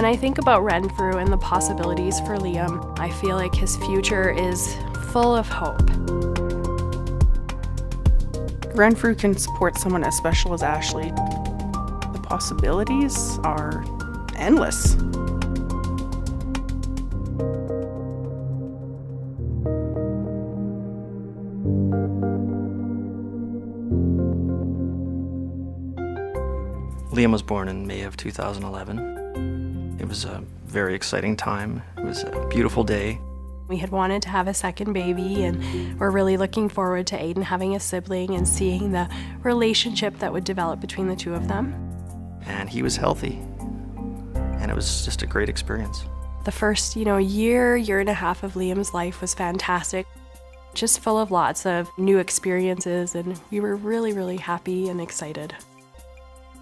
I think about Renfrew and the possibilities for Liam, I feel like his future is full of hope. Renfrew can support someone as special as Ashley. The possibilities are endless. Liam was born in May of 2011. It was a very exciting time. It was a beautiful day. We had wanted to have a second baby, and we're really looking forward to Aiden having a sibling and seeing the relationship that would develop between the two of them. And he was healthy, and it was just a great experience. The first, year and a half of Liam's life was fantastic, just full of lots of new experiences, and we were really, really happy and excited.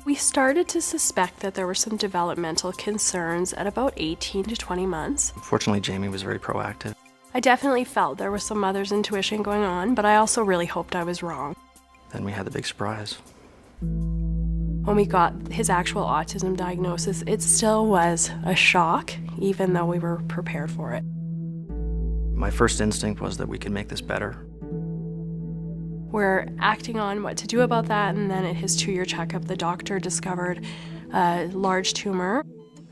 We started to suspect that there were some developmental concerns at about 18 to 20 months. Fortunately, Jamie was very proactive. I definitely felt there was some mother's intuition going on, but I also really hoped I was wrong. Then we had the big surprise. When we got his actual autism diagnosis, it still was a shock, even though we were prepared for it. My first instinct was that we could make this better. We're acting on what to do about that, and then at his 2-year checkup, the doctor discovered a large tumor.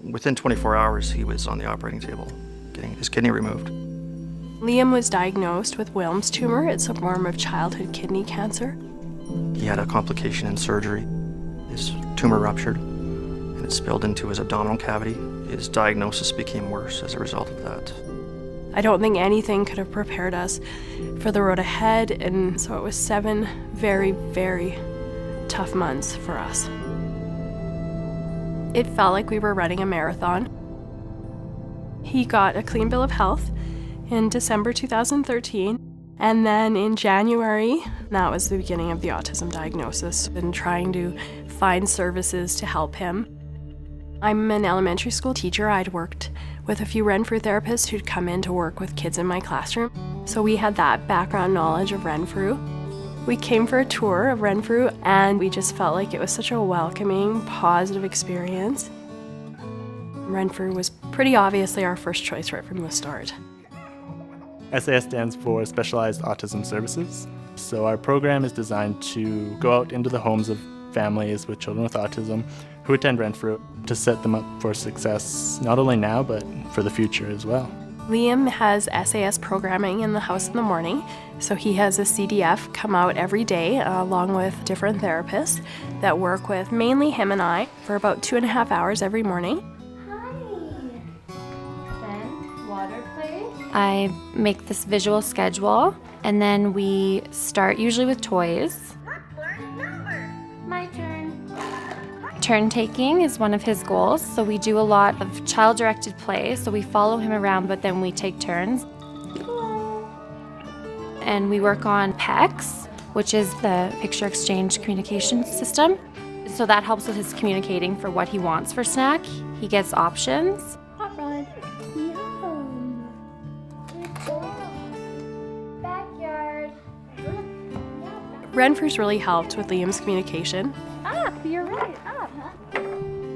Within 24 hours, he was on the operating table, getting his kidney removed. Liam was diagnosed with Wilms tumor. It's a form of childhood kidney cancer. He had a complication in surgery. His tumor ruptured, and it spilled into his abdominal cavity. His diagnosis became worse as a result of that. I don't think anything could have prepared us for the road ahead, and so it was 7 very, very tough months for us. It felt like we were running a marathon. He got a clean bill of health in December 2013, and then in January, that was the beginning of the autism diagnosis and trying to find services to help him. I'm an elementary school teacher. I'd worked with a few Renfrew therapists who'd come in to work with kids in my classroom. So we had that background knowledge of Renfrew. We came for a tour of Renfrew, and we just felt like it was such a welcoming, positive experience. Renfrew was pretty obviously our first choice right from the start. SAS stands for Specialized Autism Services. So our program is designed to go out into the homes of families with children with autism who attend Renfrew to set them up for success, not only now, but for the future as well. Liam has SAS programming in the house in the morning, so he has a CDF come out every day along with different therapists that work with mainly him and I for about 2.5 hours every morning. Hi. Then water play. I make this visual schedule, and then we start usually with toys. My turn. Turn taking is one of his goals, so we do a lot of child-directed play, so we follow him around, but then we take turns. Hello. And we work on PECS, which is the Picture Exchange Communication System. So that helps with his communicating for what he wants for snack. He gets options. Hot rod. Yum. Good job. Backyard. Renfrew's really helped with Liam's communication. You're right.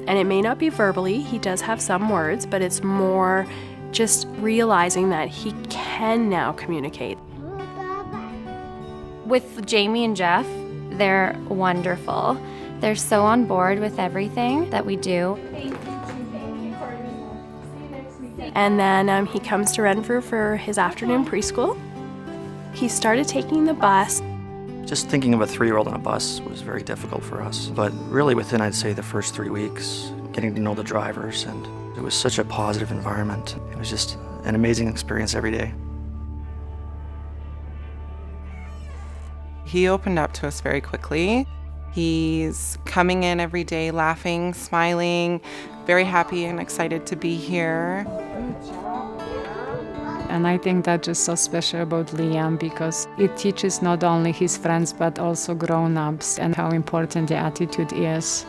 And it may not be verbally, he does have some words, but it's more just realizing that he can now communicate. With Jamie and Jeff, they're wonderful. They're so on board with everything that we do. And then he comes to Renfrew for his afternoon preschool. He started taking the bus. Just thinking of a 3-year-old on a bus was very difficult for us. But really within, I'd say, the first 3 weeks, getting to know the drivers, and it was such a positive environment. It was just an amazing experience every day. He opened up to us very quickly. He's coming in every day laughing, smiling, very happy and excited to be here. And I think that's just so special about Liam because it teaches not only his friends but also grown-ups and how important the attitude is.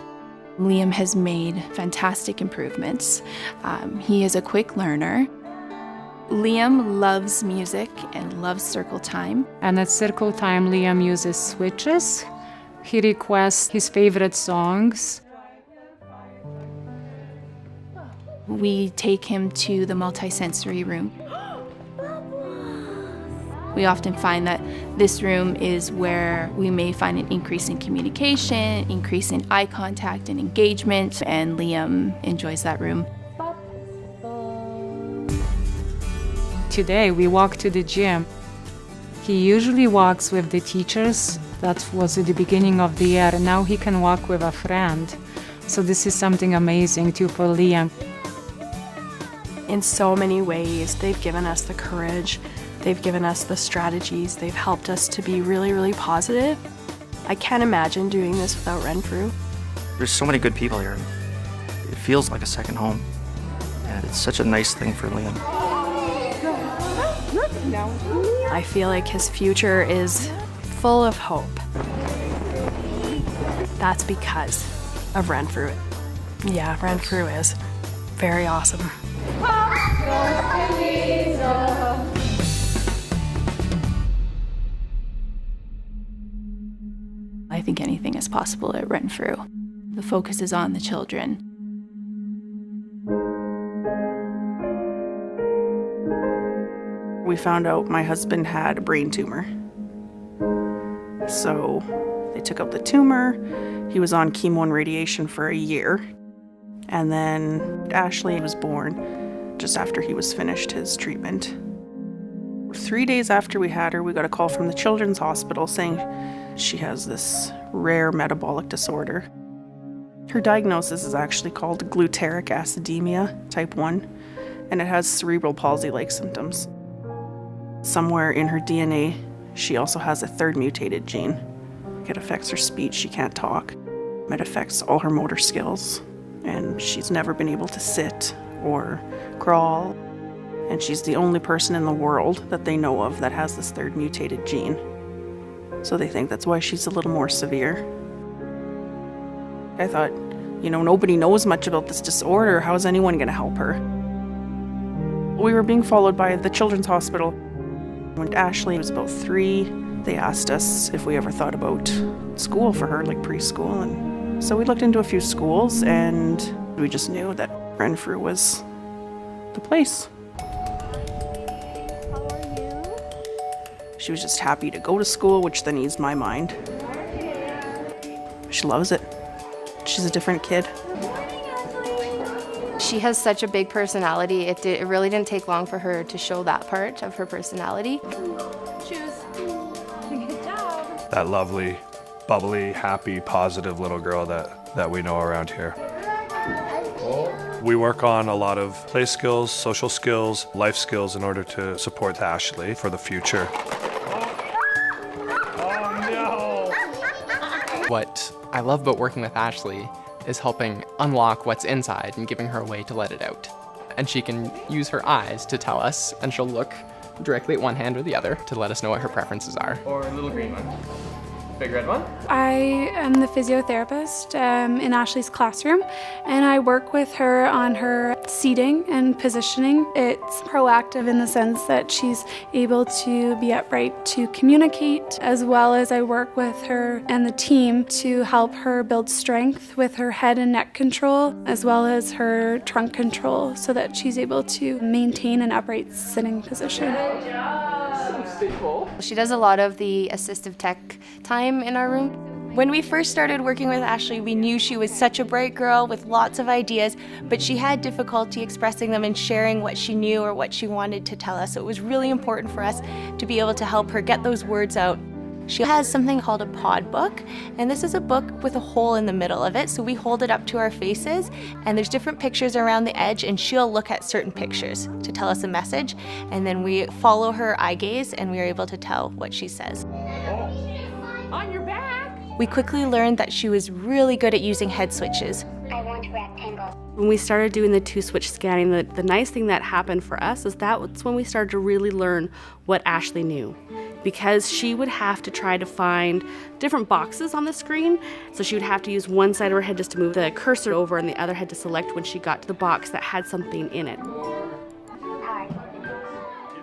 Liam has made fantastic improvements. He is a quick learner. Liam loves music and loves circle time. And at circle time, Liam uses switches. He requests his favorite songs. We take him to the multisensory room. We often find that this room is where we may find an increase in communication, increase in eye contact and engagement, and Liam enjoys that room. Today we walk to the gym. He usually walks with the teachers. That was at the beginning of the year, and now he can walk with a friend. So this is something amazing too for Liam. In so many ways, they've given us the courage, they've given us the strategies, they've helped us to be really, really positive. I can't imagine doing this without Renfrew. There's so many good people here. It feels like a second home, and it's such a nice thing for Liam. I feel like his future is full of hope. That's because of Renfrew. Yeah, Renfrew is very awesome. I think anything is possible at Renfrew. The focus is on the children. We found out my husband had a brain tumor. So they took out the tumor. He was on chemo and radiation for a year. And then Ashley was born just after he was finished his treatment. 3 days after we had her, we got a call from the Children's Hospital saying she has this rare metabolic disorder. Her diagnosis is actually called glutaric acidemia type 1, and it has cerebral palsy-like symptoms. Somewhere in her DNA, she also has a third mutated gene. It affects her speech, she can't talk. It affects all her motor skills, and she's never been able to sit or crawl. And she's the only person in the world that they know of that has this third mutated gene. So they think that's why she's a little more severe. I thought, nobody knows much about this disorder. How is anyone going to help her? We were being followed by the Children's Hospital. When Ashley was about 3, they asked us if we ever thought about school for her, like preschool. And so we looked into a few schools, and we just knew that Renfrew was the place. She was just happy to go to school, which then eased my mind. She loves it. She's a different kid. She has such a big personality. It really didn't take long for her to show that part of her personality. That lovely, bubbly, happy, positive little girl that we know around here. We work on a lot of play skills, social skills, life skills in order to support Ashley for the future. What I love about working with Ashley is helping unlock what's inside and giving her a way to let it out. And she can use her eyes to tell us, and she'll look directly at one hand or the other to let us know what her preferences are. Or a little green one. Big red one. I am the physiotherapist in Ashley's classroom, and I work with her on her seating and positioning. It's proactive in the sense that she's able to be upright to communicate, as well as I work with her and the team to help her build strength with her head and neck control, as well as her trunk control, so that she's able to maintain an upright sitting position. She does a lot of the assistive tech time in our room. When we first started working with Ashley, we knew she was such a bright girl with lots of ideas, but she had difficulty expressing them and sharing what she knew or what she wanted to tell us. So it was really important for us to be able to help her get those words out. She has something called a pod book, and this is a book with a hole in the middle of it, so we hold it up to our faces, and there's different pictures around the edge, and she'll look at certain pictures to tell us a message, and then we follow her eye gaze, and we are able to tell what she says. On your back! We quickly learned that she was really good at using head switches. I want rectangles. When we started doing the 2-switch scanning, the nice thing that happened for us is that's when we started to really learn what Ashley knew. Because she would have to try to find different boxes on the screen. So she would have to use one side of her head just to move the cursor over and the other head to select when she got to the box that had something in it.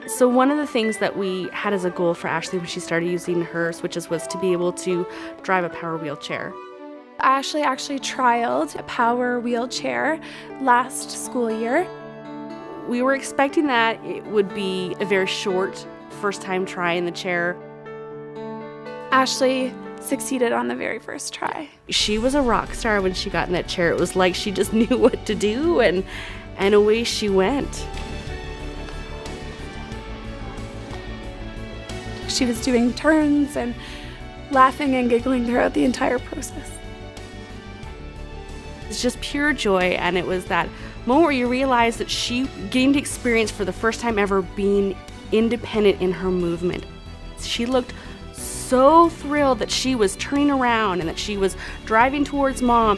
So one of the things that we had as a goal for Ashley when she started using her switches was to be able to drive a power wheelchair. Ashley actually trialed a power wheelchair last school year. We were expecting that it would be a very short first time try in the chair. Ashley succeeded on the very first try. She was a rock star when she got in that chair. It was like she just knew what to do, and away she went. She was doing turns and laughing and giggling throughout the entire process. It's just pure joy, and it was that moment where you realize that she gained experience for the first time ever being independent in her movement. She looked so thrilled that she was turning around and that she was driving towards Mom.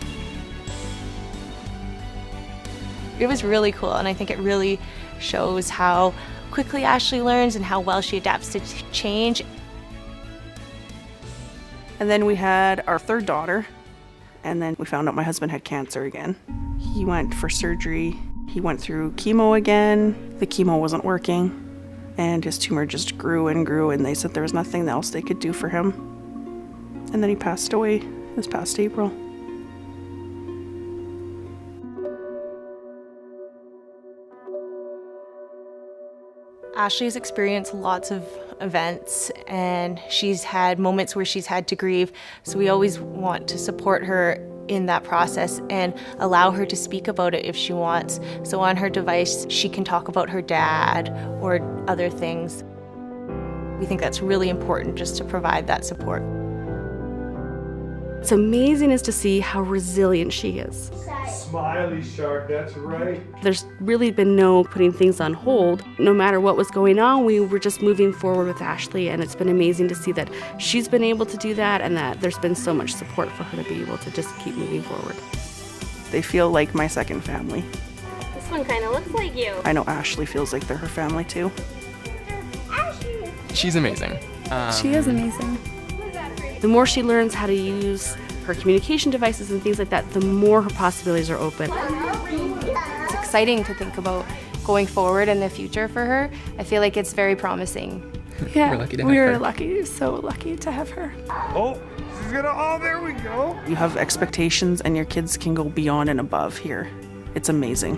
It was really cool, and I think it really shows how quickly Ashley learns and how well she adapts to change. And then we had our third daughter, and then we found out my husband had cancer again. He went for surgery. He went through chemo again. The chemo wasn't working, and his tumor just grew and grew, and they said there was nothing else they could do for him. And then he passed away this past April. Ashley's experienced lots of events, and she's had moments where she's had to grieve, so we always want to support her in that process and allow her to speak about it if she wants. So on her device, she can talk about her dad or other things. We think that's really important, just to provide that support. What's amazing is to see how resilient she is. Smiley shark, that's right. There's really been no putting things on hold. No matter what was going on, we were just moving forward with Ashley, and it's been amazing to see that she's been able to do that and that there's been so much support for her to be able to just keep moving forward. They feel like my second family. This one kind of looks like you. I know Ashley feels like they're her family too. She's amazing. She is amazing. The more she learns how to use her communication devices and things like that, the more her possibilities are open. It's exciting to think about going forward in the future for her. I feel like it's very promising. Yeah, We're lucky to have we're her. lucky, so lucky to have her. Oh, she's gonna, oh, there we go. You have expectations, and your kids can go beyond and above here. It's amazing.